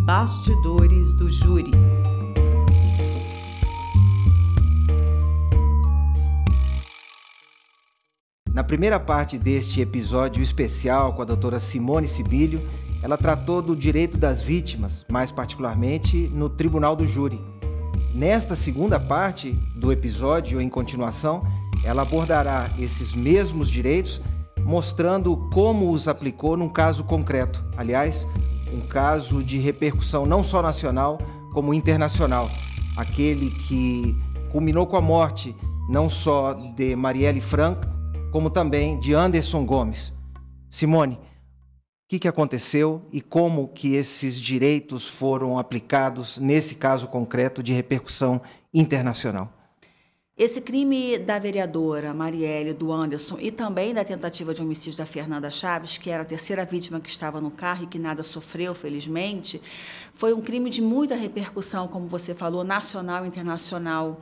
Bastidores do Júri. Na primeira parte deste episódio especial com a doutora Simone Sibilio, ela tratou do direito das vítimas, mais particularmente no Tribunal do Júri. Nesta segunda parte do episódio, em continuação, ela abordará esses mesmos direitos, mostrando como os aplicou num caso concreto. Aliás, um caso de repercussão não só nacional, como internacional. Aquele que culminou com a morte não só de Marielle Franco, como também de Anderson Gomes. Simone, o que aconteceu e como que esses direitos foram aplicados nesse caso concreto de repercussão internacional? Esse crime da vereadora Marielle, do Anderson, e também da tentativa de homicídio da Fernanda Chaves, que era a terceira vítima que estava no carro e que nada sofreu, felizmente, foi um crime de muita repercussão, como você falou, nacional e internacional,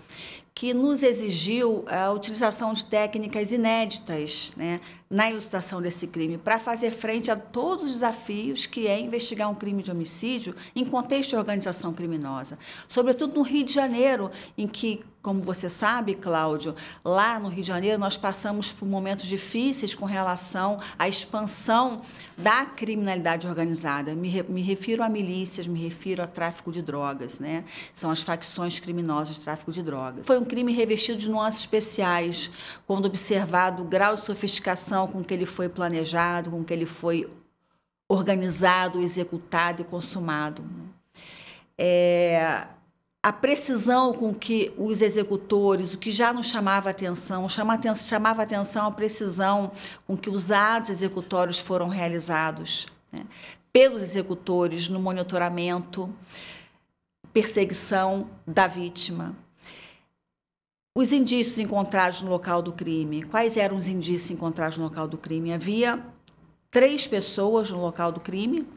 que nos exigiu a utilização de técnicas inéditas, né, na elucidação desse crime, para fazer frente a todos os desafios que é investigar um crime de homicídio em contexto de organização criminosa. Sobretudo no Rio de Janeiro, em que, como você sabe, Cláudio, lá no Rio de Janeiro nós passamos por momentos difíceis com relação à expansão da criminalidade organizada. Me refiro a milícias, me refiro a tráfico de drogas, né? São as facções criminosas de tráfico de drogas. Foi um crime revestido de nuances especiais, quando observado o grau de sofisticação com que ele foi planejado, com que ele foi organizado, executado e consumado. A precisão com que os executores, o que já nos chamava atenção, chamava atenção a precisão com que os atos executórios foram realizados, né, pelos executores no monitoramento, perseguição da vítima. Os indícios encontrados no local do crime. Quais eram os indícios encontrados no local do crime? Havia 3 pessoas no local do crime,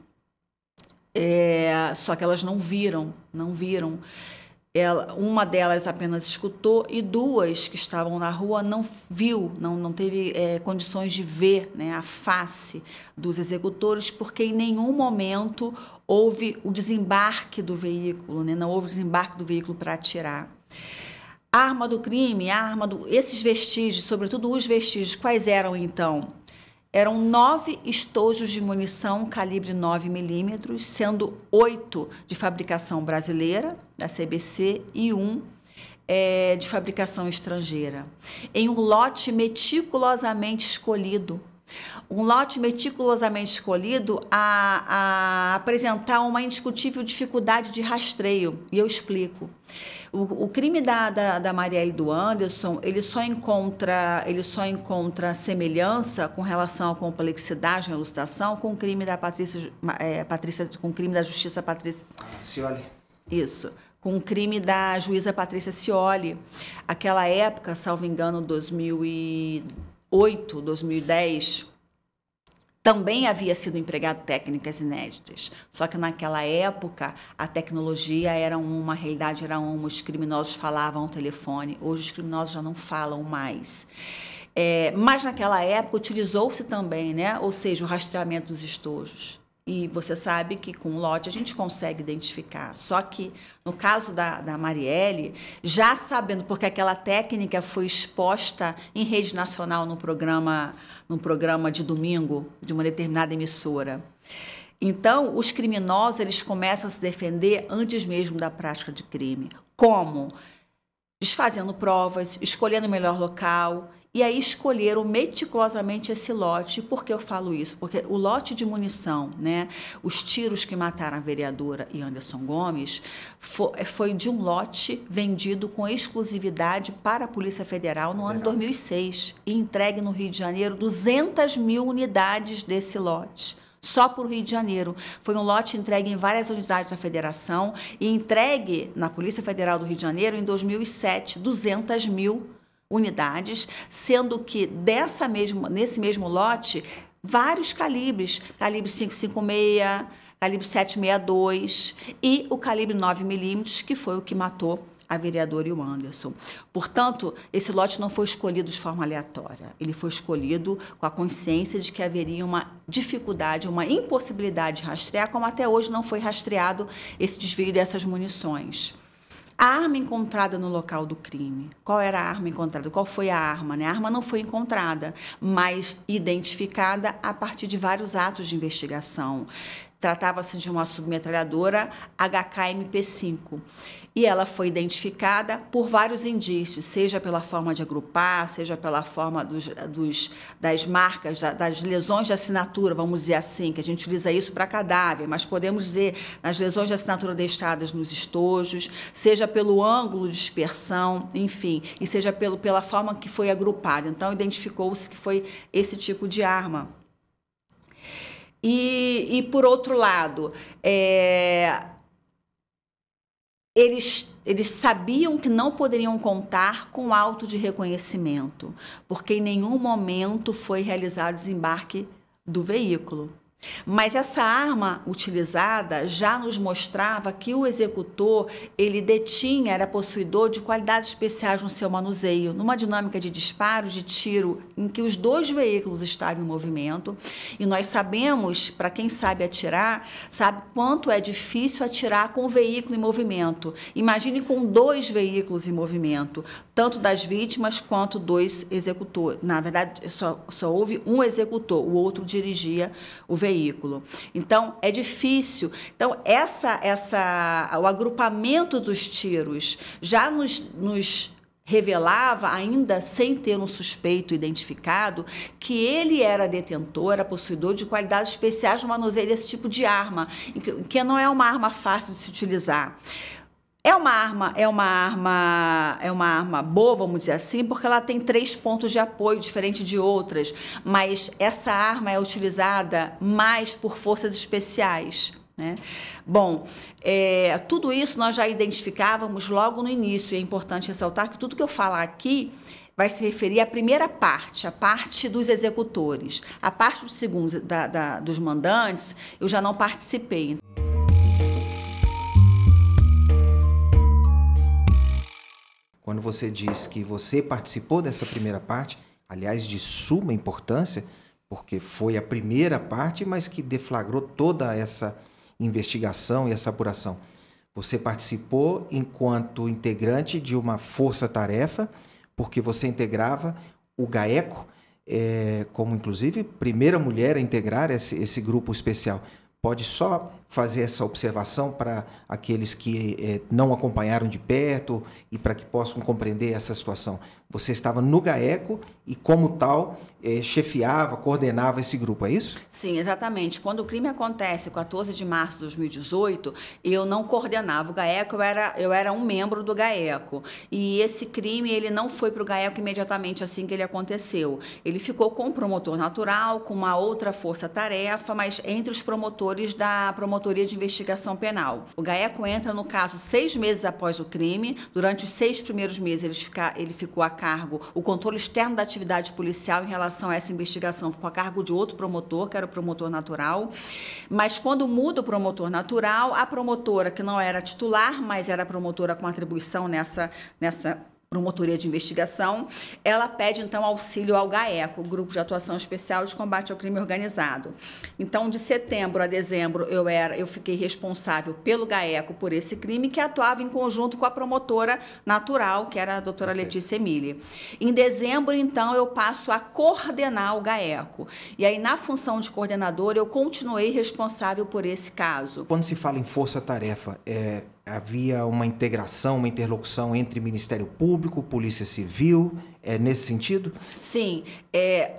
só que elas não viram. Uma delas apenas escutou e 2 que estavam na rua não viu, não teve condições de ver, né, a face dos executores, porque em nenhum momento houve o desembarque do veículo, né, não houve desembarque do veículo para atirar. A arma do crime, esses vestígios, sobretudo os vestígios, quais eram então? Eram 9 estojos de munição calibre 9 milímetros, sendo 8 de fabricação brasileira, da CBC, e 1 de fabricação estrangeira, em um lote meticulosamente escolhido. Um lote meticulosamente escolhido a apresentar uma indiscutível dificuldade de rastreio, e eu explico. O crime da Marielle e do Anderson, ele só encontra semelhança com relação à complexidade na elucidação com o crime da com o crime da justiça Patrícia Scioli. Isso, com o crime da juíza Patrícia Scioli. Aquela época, salvo engano, 2008, 2010, também havia sido empregado técnicas inéditas, só que naquela época a tecnologia era uma, a realidade era uma, os criminosos falavam ao telefone, hoje os criminosos já não falam mais. Mas naquela época utilizou-se também, né, ou seja, o rastreamento dos estojos. E você sabe que com o lote a gente consegue identificar. Só que no caso da Marielle, já sabendo, porque aquela técnica foi exposta em rede nacional num programa de domingo de uma determinada emissora. Então, os criminosos eles começam a se defender antes mesmo da prática de crime. Como? Desfazendo provas, escolhendo o melhor local. E aí escolheram meticulosamente esse lote. Por que eu falo isso? Porque o lote de munição, né, os tiros que mataram a vereadora e Anderson Gomes, foi de um lote vendido com exclusividade para a Polícia Federal no ano 2006 e entregue no Rio de Janeiro 200 mil unidades desse lote. Só para o Rio de Janeiro. Foi um lote entregue em várias unidades da Federação e entregue na Polícia Federal do Rio de Janeiro em 2007, 200 mil unidades, sendo que nesse mesmo lote, vários calibres, calibre 5,56, calibre 7,62 e o calibre 9mm, que foi o que matou a vereadora e o Anderson. Portanto, esse lote não foi escolhido de forma aleatória. Ele foi escolhido com a consciência de que haveria uma dificuldade, uma impossibilidade de rastrear, como até hoje não foi rastreado esse desvio dessas munições. A arma encontrada no local do crime. Qual era a arma encontrada? Qual foi a arma, né? A arma não foi encontrada, mas identificada a partir de vários atos de investigação. Tratava-se de uma submetralhadora HK-MP5 e ela foi identificada por vários indícios, seja pela forma de agrupar, seja pela forma das marcas, das lesões de assinatura, vamos dizer assim, que a gente utiliza isso para cadáver, mas podemos dizer nas lesões de assinatura deixadas nos estojos, seja pelo ângulo de dispersão, enfim, e seja pela forma que foi agrupada. Então, identificou-se que foi esse tipo de arma. E por outro lado, eles sabiam que não poderiam contar com auto de reconhecimento, porque em nenhum momento foi realizado o desembarque do veículo. Mas essa arma utilizada já nos mostrava que o executor, ele detinha, era possuidor de qualidades especiais no seu manuseio, numa dinâmica de disparo, de tiro, em que os dois veículos estavam em movimento. E nós sabemos, para quem sabe atirar, sabe quanto é difícil atirar com o veículo em movimento. Imagine com dois veículos em movimento, tanto das vítimas quanto dos executores. Na verdade, só houve um executor, o outro dirigia o veículo. Então, é difícil. Então, o agrupamento dos tiros já nos revelava, ainda sem ter um suspeito identificado, que ele era detentor, era possuidor de qualidades especiais no manuseio desse tipo de arma, que não é uma arma fácil de se utilizar. É uma arma boa, vamos dizer assim, porque ela tem 3 pontos de apoio, diferente de outras, mas essa arma é utilizada mais por forças especiais, né? Bom, tudo isso nós já identificávamos logo no início, e é importante ressaltar que tudo que eu falar aqui vai se referir à primeira parte, a parte dos executores. A parte dos segundos, dos mandantes, eu já não participei. Quando você diz que você participou dessa primeira parte, aliás, de suma importância, porque foi a primeira parte, mas que deflagrou toda essa investigação e essa apuração. Você participou enquanto integrante de uma força-tarefa, porque você integrava o GAECO, como inclusive primeira mulher a integrar esse grupo especial. Pode só fazer essa observação para aqueles que não acompanharam de perto e para que possam compreender essa situação. Você estava no GAECO e, como tal, chefiava, coordenava esse grupo, é isso? Sim, exatamente. Quando o crime acontece, 14 de março de 2018, eu não coordenava o GAECO, eu era um membro do GAECO. E esse crime, ele não foi para o GAECO imediatamente assim que ele aconteceu. Ele ficou com o promotor natural, com uma outra força-tarefa, mas entre os promotores da Promotoria de Investigação Penal. O GAECO entra no caso 6 meses após o crime. Durante os 6 primeiros meses ele ficou a cargo, o controle externo da atividade policial em relação a essa investigação ficou a cargo de outro promotor, que era o promotor natural. Mas quando muda o promotor natural, a promotora, que não era titular, mas era promotora com atribuição nessa Promotoria de Investigação, ela pede, então, auxílio ao GAECO, Grupo de Atuação Especial de Combate ao Crime Organizado. Então, de setembro a dezembro, eu fiquei responsável pelo GAECO por esse crime, que atuava em conjunto com a promotora natural, que era a doutora Letícia Emília. Em dezembro, então, eu passo a coordenar o GAECO. E aí, na função de coordenadora, eu continuei responsável por esse caso. Quando se fala em força-tarefa, havia uma integração, uma interlocução entre Ministério Público, Polícia Civil, nesse sentido? Sim,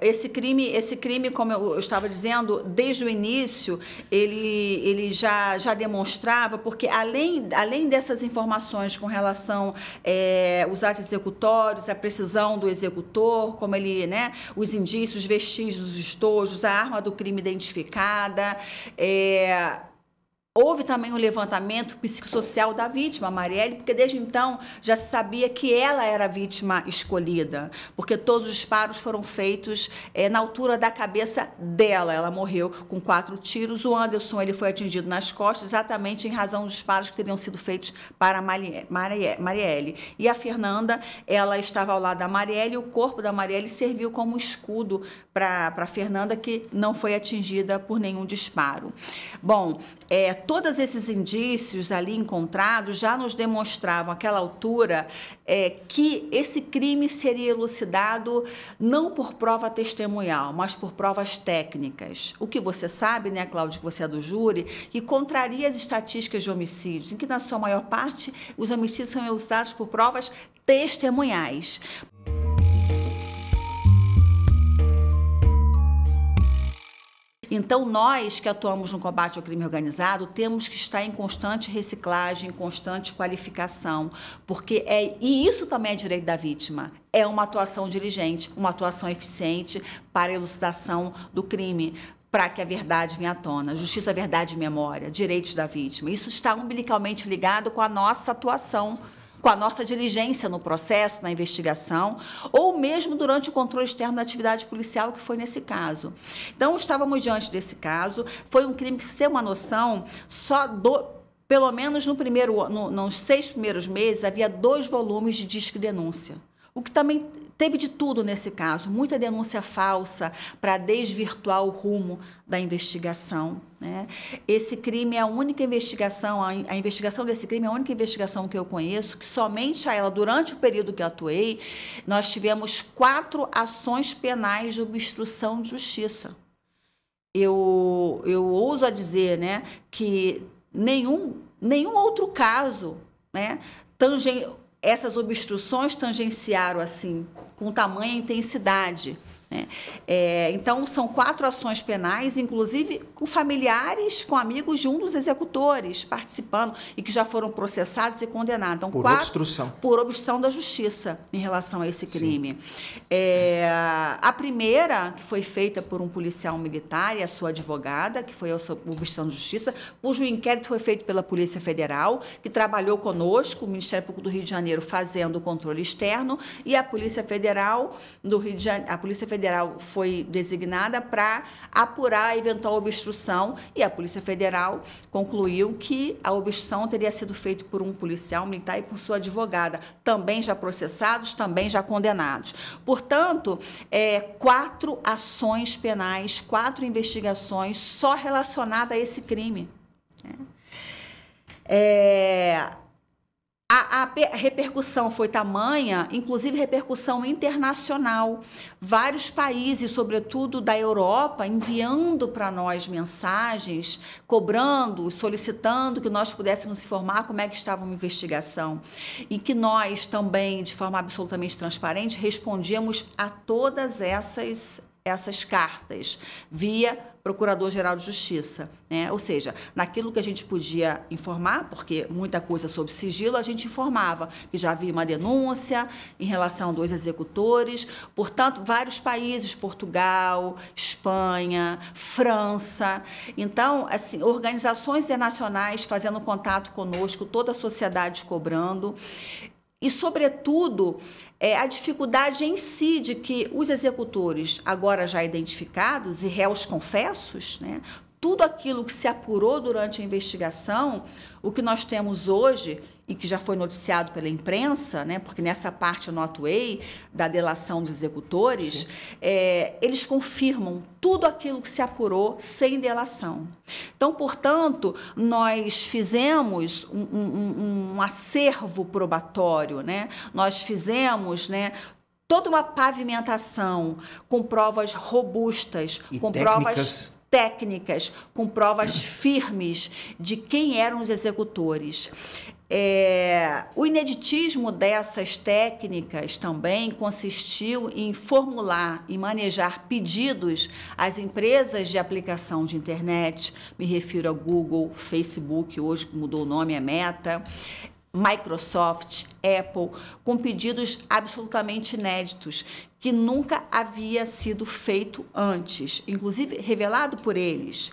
esse crime, como eu estava dizendo, desde o início, ele já demonstrava, porque além dessas informações com relação aos atos executórios, a precisão do executor, como ele, né, os indícios, vestígios, os estojos, a arma do crime identificada, Houve também um levantamento psicossocial da vítima, Marielle, porque desde então já se sabia que ela era a vítima escolhida, porque todos os disparos foram feitos na altura da cabeça dela. Ela morreu com 4 tiros. O Anderson ele foi atingido nas costas, exatamente em razão dos disparos que teriam sido feitos para a Marielle. E a Fernanda, ela estava ao lado da Marielle, e o corpo da Marielle serviu como escudo para a Fernanda, que não foi atingida por nenhum disparo. Bom, todos esses indícios ali encontrados já nos demonstravam, àquela altura, que esse crime seria elucidado não por prova testemunhal, mas por provas técnicas. O que você sabe, né, Cláudia, que você é do júri, que contraria as estatísticas de homicídios, em que, na sua maior parte, os homicídios são elucidados por provas testemunhais. Então, nós que atuamos no combate ao crime organizado, temos que estar em constante reciclagem, em constante qualificação, porque e isso também é direito da vítima, é uma atuação diligente, uma atuação eficiente para a elucidação do crime, para que a verdade venha à tona. Justiça, verdade e memória, direitos da vítima. Isso está umbilicalmente ligado com a nossa atuação, com a nossa diligência no processo, na investigação, ou mesmo durante o controle externo da atividade policial, que foi nesse caso. Então, estávamos diante desse caso. Foi um crime que, pra você ter uma noção, pelo menos nos 6 primeiros meses, havia 2 volumes de disque denúncia. O que também teve de tudo nesse caso, muita denúncia falsa para desvirtuar o rumo da investigação, né? Esse crime é a única investigação, a investigação desse crime é a única investigação que eu conheço, que somente a ela, durante o período que eu atuei, nós tivemos 4 ações penais de obstrução de justiça. Eu ouso a dizer, né, que nenhum outro caso, né, essas obstruções tangenciaram assim, com tamanha intensidade, né? Então, são 4 ações penais, inclusive com familiares, com amigos de um dos executores participando e que já foram processados e condenados. Então, por obstrução. Por obstrução da justiça em relação a esse crime. A primeira, que foi feita por um policial militar e a sua advogada, que foi a obstrução da justiça, cujo inquérito foi feito pela Polícia Federal, que trabalhou conosco, o Ministério Público do Rio de Janeiro, fazendo o controle externo, e a Polícia Federal do Rio de Janeiro, a Polícia Federal foi designada para apurar a eventual obstrução, e a Polícia Federal concluiu que a obstrução teria sido feita por um policial militar e por sua advogada, também já processados, também já condenados. Portanto, 4 ações penais, 4 investigações só relacionadas a esse crime. A repercussão foi tamanha, inclusive repercussão internacional. Vários países, sobretudo da Europa, enviando para nós mensagens, cobrando, solicitando que nós pudéssemos informar como é que estava uma investigação. E que nós também, de forma absolutamente transparente, respondíamos a todas essas cartas via Procurador-Geral de Justiça, né? Ou seja, naquilo que a gente podia informar, porque muita coisa sob sigilo, a gente informava que já havia uma denúncia em relação a 2 executores. Portanto, vários países, Portugal, Espanha, França. Então, assim, organizações internacionais fazendo contato conosco, toda a sociedade cobrando. E, sobretudo, a dificuldade em si de que os executores, agora já identificados e réus confessos, né, tudo aquilo que se apurou durante a investigação, o que nós temos hoje, e que já foi noticiado pela imprensa, né, porque nessa parte eu não atuei, da delação dos executores, eles confirmam tudo aquilo que se apurou sem delação. Então, portanto, nós fizemos um acervo probatório, né? Nós fizemos, né, toda uma pavimentação com provas robustas, com provas técnicas, com provas firmes de quem eram os executores. O ineditismo dessas técnicas também consistiu em formular e manejar pedidos às empresas de aplicação de internet, me refiro a Google, Facebook, hoje mudou o nome, é Meta, Microsoft, Apple, com pedidos absolutamente inéditos, que nunca havia sido feito antes, inclusive revelado por eles.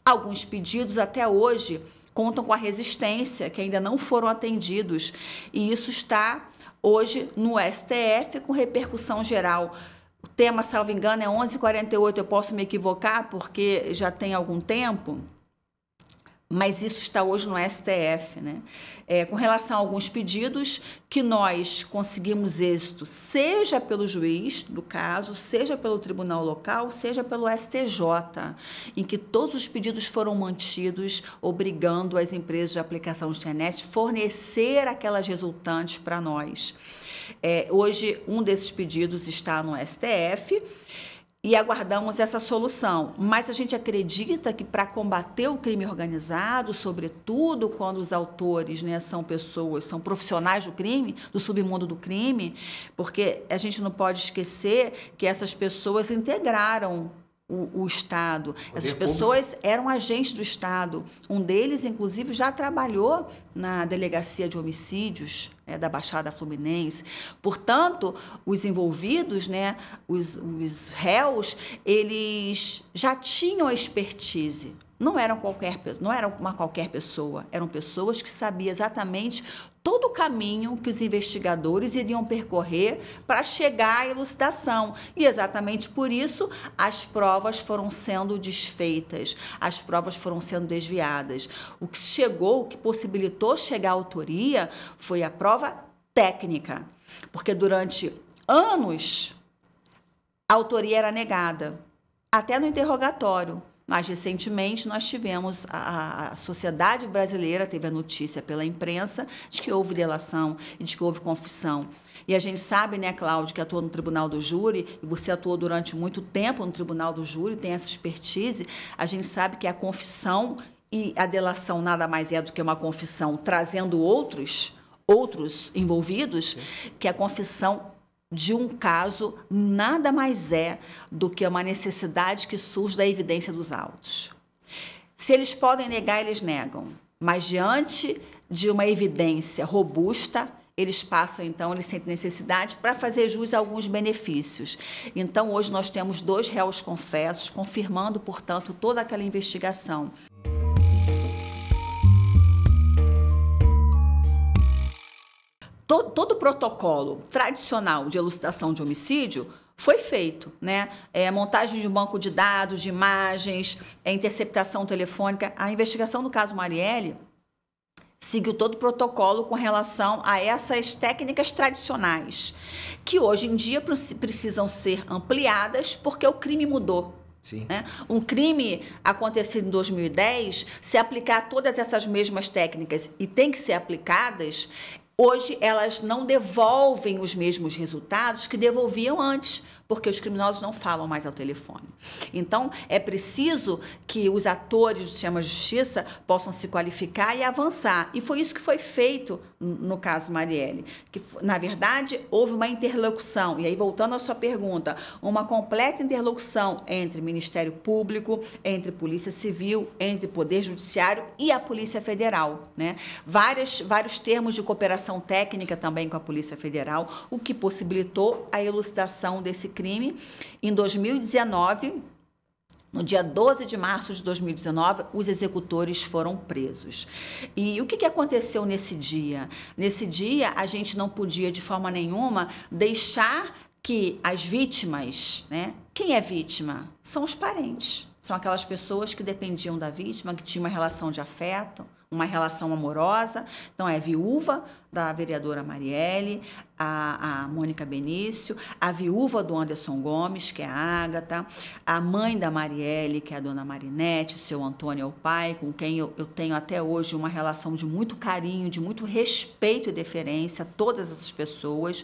Alguns pedidos até hoje contam com a resistência, que ainda não foram atendidos, e isso está hoje no STF com repercussão geral. O tema, salvo engano, é 1148, eu posso me equivocar porque já tem algum tempo, mas isso está hoje no STF, né? Com relação a alguns pedidos que nós conseguimos êxito, seja pelo juiz do caso, seja pelo tribunal local, seja pelo STJ, em que todos os pedidos foram mantidos, obrigando as empresas de aplicação de internet a fornecer aquelas resultantes para nós. Hoje, um desses pedidos está no STF, e aguardamos essa solução, mas a gente acredita que para combater o crime organizado, sobretudo quando os autores, né, são pessoas, são profissionais do crime, do submundo do crime, porque a gente não pode esquecer que essas pessoas integraram o Estado. Essas pessoas eram agentes do Estado. Um deles, inclusive, já trabalhou na Delegacia de Homicídios, da Baixada Fluminense. Portanto, os envolvidos, né, os réus, eles já tinham a expertise. Não eram uma qualquer pessoa, eram pessoas que sabiam exatamente todo o caminho que os investigadores iriam percorrer para chegar à elucidação. E exatamente por isso as provas foram sendo desfeitas, as provas foram sendo desviadas. O que possibilitou chegar à autoria foi a prova técnica, porque durante anos a autoria era negada, até no interrogatório. Mas, recentemente, nós tivemos, a sociedade brasileira teve a notícia pela imprensa de que houve delação e de que houve confissão. E a gente sabe, né, Cláudio, que atua no Tribunal do Júri, e você atuou durante muito tempo no Tribunal do Júri, tem essa expertise, a gente sabe que a confissão e a delação nada mais é do que uma confissão trazendo outros envolvidos, sim, que a confissão de um caso nada mais é do que uma necessidade que surge da evidência dos autos. Se eles podem negar, eles negam, mas diante de uma evidência robusta, eles passam, então, eles sentem necessidade para fazer jus a alguns benefícios. Então, hoje nós temos 2 réus confessos, confirmando, portanto, toda aquela investigação. Todo o protocolo tradicional de elucidação de homicídio foi feito, né? Montagem de um banco de dados, de imagens, interceptação telefônica. A investigação do caso Marielle seguiu todo o protocolo com relação a essas técnicas tradicionais, que hoje em dia precisam ser ampliadas porque o crime mudou. Sim. Né? Um crime acontecido em 2010, se aplicar todas essas mesmas técnicas e tem que ser aplicadas, hoje elas não devolvem os mesmos resultados que devolviam antes, porque os criminosos não falam mais ao telefone. Então, é preciso que os atores do sistema de justiça possam se qualificar e avançar. E foi isso que foi feito no caso Marielle. Que, na verdade, houve uma interlocução, e aí voltando à sua pergunta, uma completa interlocução entre Ministério Público, entre Polícia Civil, entre Poder Judiciário e a Polícia Federal, né? Vários termos de cooperação técnica também com a Polícia Federal, o que possibilitou a elucidação desse crime. Em 2019, no dia 12 de março de 2019, os executores foram presos. E o que aconteceu nesse dia? Nesse dia, a gente não podia, de forma nenhuma, deixar que as vítimas, né? Quem é vítima? São os parentes. São aquelas pessoas que dependiam da vítima, que tinham uma relação de afeto, uma relação amorosa. Então, é a viúva da vereadora Marielle, a Mônica Benício, a viúva do Anderson Gomes, que é a Ágata, a mãe da Marielle, que é a dona Marinete, o seu Antônio é o pai, com quem eu tenho até hoje uma relação de muito carinho, de muito respeito e deferência, todas essas pessoas.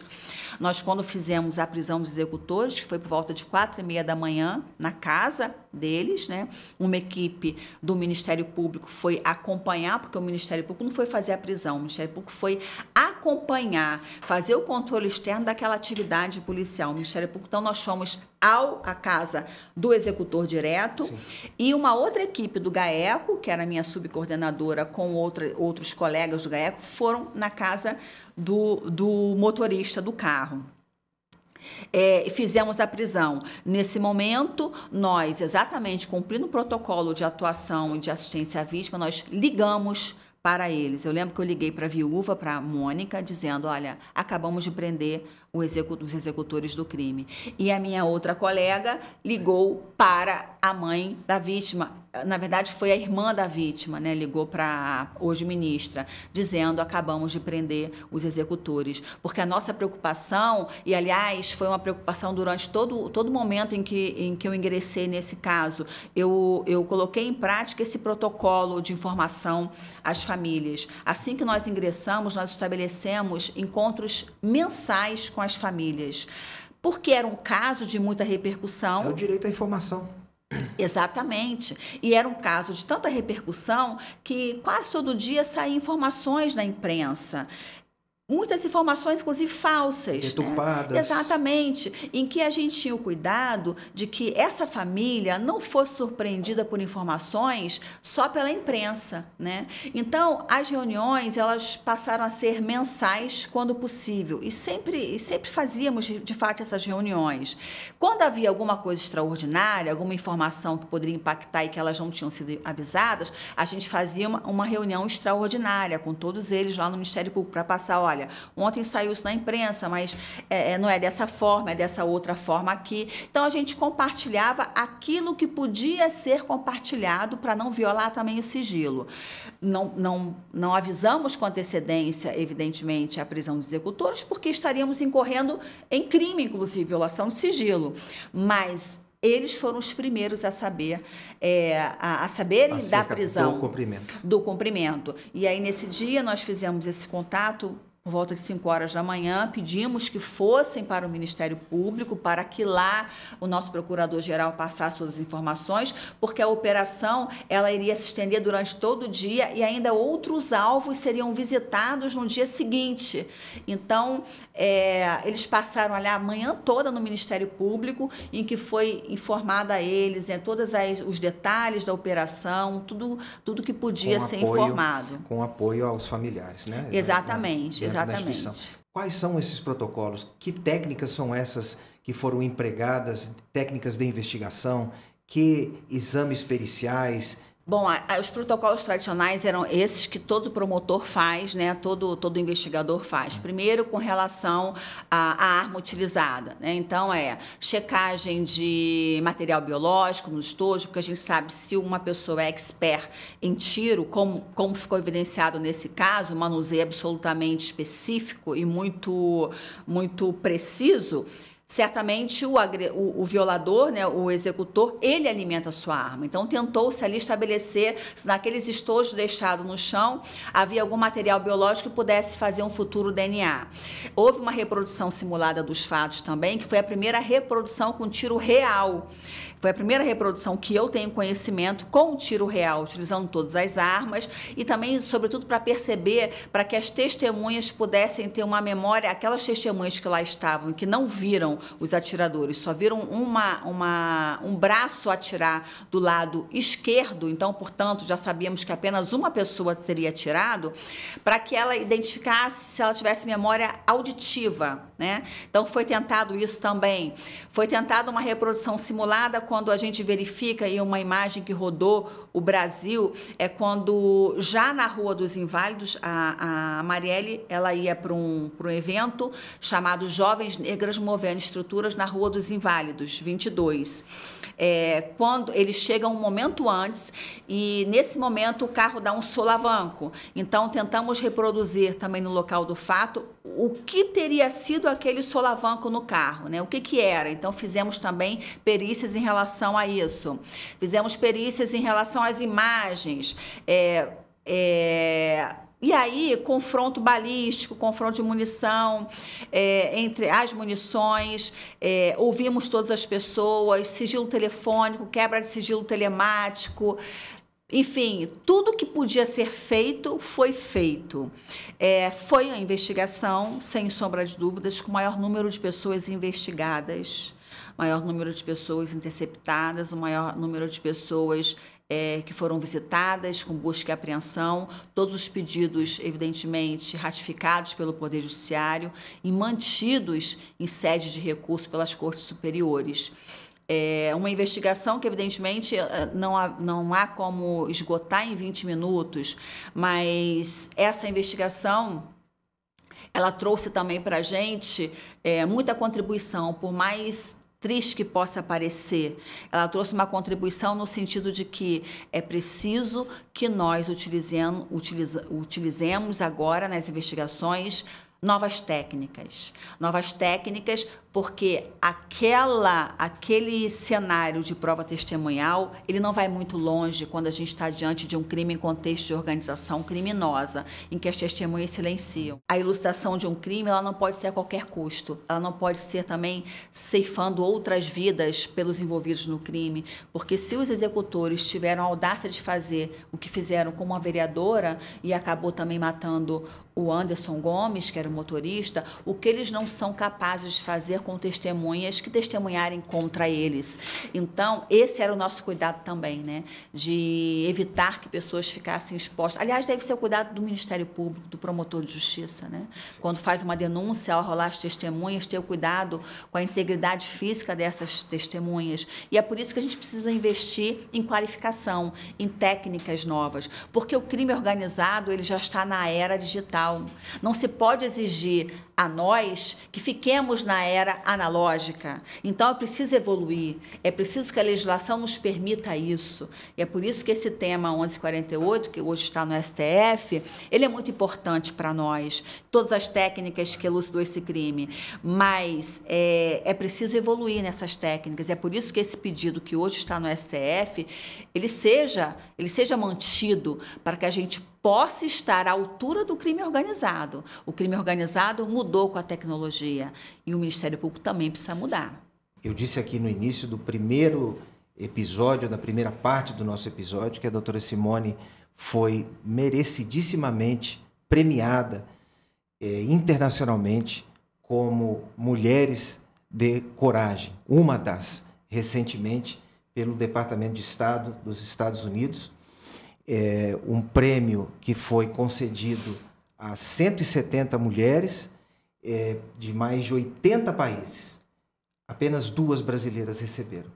Nós, quando fizemos a prisão dos executores, que foi por volta de 4h30 da manhã, na casa deles, né? Uma equipe do Ministério Público foi acompanhar, porque o Ministério Público não foi fazer a prisão, o Ministério Público foi acompanhar, fazer o controle externo daquela atividade policial. O Ministério Público, então, nós fomos à casa do executor direto. Sim. E uma outra equipe do GAECO, que era a minha subcoordenadora, com outros colegas do GAECO, foram na casa do motorista do carro. Fizemos a prisão. Nesse momento, nós, exatamente cumprindo o protocolo de atuação e de assistência à vítima, nós ligamos para eles. Eu lembro que eu liguei para a viúva, para a Mônica, dizendo, olha, acabamos de prender os executores do crime. E a minha outra colega ligou para a mãe da vítima. Na verdade, foi a irmã da vítima, né? Ligou para hoje ministra, dizendo, acabamos de prender os executores. Porque a nossa preocupação, e aliás, foi uma preocupação durante todo momento em que eu ingressei nesse caso, eu coloquei em prática esse protocolo de informação às famílias. Assim que nós ingressamos, nós estabelecemos encontros mensais com as famílias, porque era um caso de muita repercussão. É o direito à informação. Exatamente. E era um caso de tanta repercussão que quase todo dia saíam informações na imprensa. Muitas informações, inclusive, falsas. Deturpadas. Né? Exatamente. Em que a gente tinha o cuidado de que essa família não fosse surpreendida por informações só pela imprensa, né? Então, as reuniões, elas passaram a ser mensais quando possível. E sempre fazíamos, de fato, essas reuniões. Quando havia alguma coisa extraordinária, alguma informação que poderia impactar e que elas não tinham sido avisadas, a gente fazia uma reunião extraordinária com todos eles lá no Ministério Público para passar, olha, ontem saiu isso na imprensa, mas não é dessa forma, é dessa outra forma aqui. Então, a gente compartilhava aquilo que podia ser compartilhado para não violar também o sigilo. Não avisamos com antecedência, evidentemente, a prisão dos executores, porque estaríamos incorrendo em crime, inclusive, violação de sigilo. Mas eles foram os primeiros a saberem da prisão. Do cumprimento. E aí, nesse dia, nós fizemos esse contato por volta de 5 horas da manhã, pedimos que fossem para o Ministério Público, para que lá o nosso procurador-geral passasse todas as informações, porque a operação ela iria se estender durante todo o dia e ainda outros alvos seriam visitados no dia seguinte. Então, eles passaram ali a manhã toda no Ministério Público, em que foi informada a eles, né, todos os detalhes da operação, tudo que podia ser informado. Com apoio aos familiares, né? Exatamente. Quais são esses protocolos? Que técnicas são essas que foram empregadas? Técnicas de investigação? Que exames periciais? Bom, os protocolos tradicionais eram esses que todo promotor faz, né? Todo investigador faz. Primeiro, com relação à arma utilizada, né? Então, checagem de material biológico no estojo, porque a gente sabe se uma pessoa é expert em tiro, como ficou evidenciado nesse caso, manuseio absolutamente específico e muito, muito preciso. Certamente o violador, né, o executor, ele alimenta a sua arma. Então, tentou-se ali estabelecer se naqueles estojos deixados no chão havia algum material biológico que pudesse fazer um futuro DNA. Houve uma reprodução simulada dos fatos também, que foi a primeira reprodução com tiro real. Foi a primeira reprodução que eu tenho conhecimento com tiro real, utilizando todas as armas e também, sobretudo, para perceber, para que as testemunhas pudessem ter uma memória, aquelas testemunhas que lá estavam e que não viram os atiradores, só viram um braço atirar do lado esquerdo, então, portanto, já sabíamos que apenas uma pessoa teria atirado, para que ela identificasse se ela tivesse memória auditiva, né? Então, foi tentado isso também. Foi tentada uma reprodução simulada quando a gente verifica aí uma imagem que rodou o Brasil, quando já na Rua dos Inválidos, a Marielle, ela ia para um evento chamado Jovens Negras Movendo Estruturas na Rua dos Inválidos, 22. Quando eles chegam um momento antes e, nesse momento, o carro dá um solavanco. Então, tentamos reproduzir também no local do fato o que teria sido aquele solavanco no carro, né? O que era. Então, fizemos também perícias em relação a isso. Fizemos perícias em relação às imagens. E aí, confronto balístico, confronto de munição, entre as munições, ouvimos todas as pessoas, sigilo telefônico, quebra de sigilo telemático, enfim, tudo que podia ser feito foi feito. Foi a investigação, sem sombra de dúvidas, com o maior número de pessoas investigadas, maior número de pessoas interceptadas, o maior número de pessoas que foram visitadas com busca e apreensão, todos os pedidos, evidentemente, ratificados pelo Poder Judiciário e mantidos em sede de recurso pelas Cortes Superiores. É uma investigação que, evidentemente, não há como esgotar em 20 minutos, mas essa investigação ela trouxe também para a gente muita contribuição, por mais triste que possa parecer. Ela trouxe uma contribuição no sentido de que é preciso que nós utilizemos agora nas investigações novas técnicas porque aquele cenário de prova testemunhal, ele não vai muito longe quando a gente está diante de um crime em contexto de organização criminosa, em que as testemunhas silenciam. A elucidação de um crime, ela não pode ser a qualquer custo, ela não pode ser também ceifando outras vidas pelos envolvidos no crime, porque se os executores tiveram a audácia de fazer o que fizeram com uma vereadora e acabou também matando o Anderson Gomes, que era o motorista, o que eles não são capazes de fazer com testemunhas que testemunharem contra eles. Então, esse era o nosso cuidado também, né? De evitar que pessoas ficassem expostas. Aliás, deve ser o cuidado do Ministério Público, do promotor de justiça, né? Sim. Quando faz uma denúncia, ao rolar as testemunhas, ter o cuidado com a integridade física dessas testemunhas. E é por isso que a gente precisa investir em qualificação, em técnicas novas, porque o crime organizado, ele já está na era digital. Não se pode exigir a nós que fiquemos na era analógica. Então, é preciso evoluir, é preciso que a legislação nos permita isso. E é por isso que esse tema 1148, que hoje está no STF, ele é muito importante para nós, todas as técnicas que elucidou esse crime. Mas é preciso evoluir nessas técnicas. É por isso que esse pedido que hoje está no STF, ele seja mantido para que a gente possa estar à altura do crime organizado. O crime organizado mudou com a tecnologia e o Ministério Público também precisa mudar. Eu disse aqui no início do primeiro episódio, da primeira parte do nosso episódio, que a doutora Simone foi merecidissimamente premiada internacionalmente como Mulheres de Coragem, uma das, recentemente, pelo Departamento de Estado dos Estados Unidos, um prêmio que foi concedido a 170 mulheres de mais de 80 países. Apenas 2 brasileiras receberam.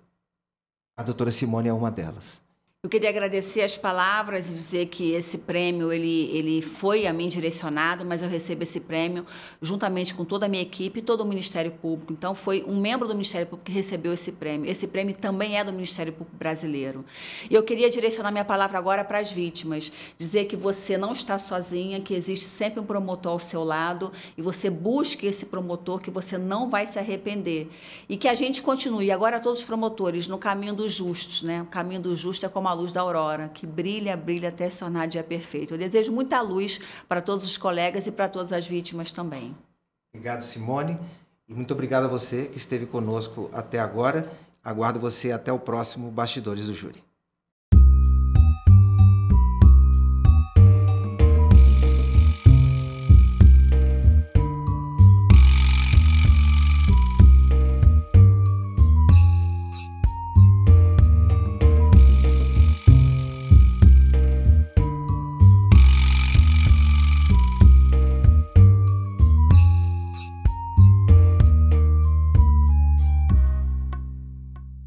A doutora Simone é uma delas. Eu queria agradecer as palavras e dizer que esse prêmio ele foi a mim direcionado, mas eu recebo esse prêmio juntamente com toda a minha equipe e todo o Ministério Público. Então, foi um membro do Ministério Público que recebeu esse prêmio. Esse prêmio também é do Ministério Público brasileiro. E eu queria direcionar minha palavra agora para as vítimas, dizer que você não está sozinha, que existe sempre um promotor ao seu lado e você busque esse promotor, que você não vai se arrepender. E que a gente continue, agora todos os promotores, no caminho dos justos, né? O caminho do justo é como a luz da aurora, que brilha, brilha até se tornar dia perfeito. Eu desejo muita luz para todos os colegas e para todas as vítimas também. Obrigado, Simone, e muito obrigado a você que esteve conosco até agora. Aguardo você até o próximo Bastidores do Júri.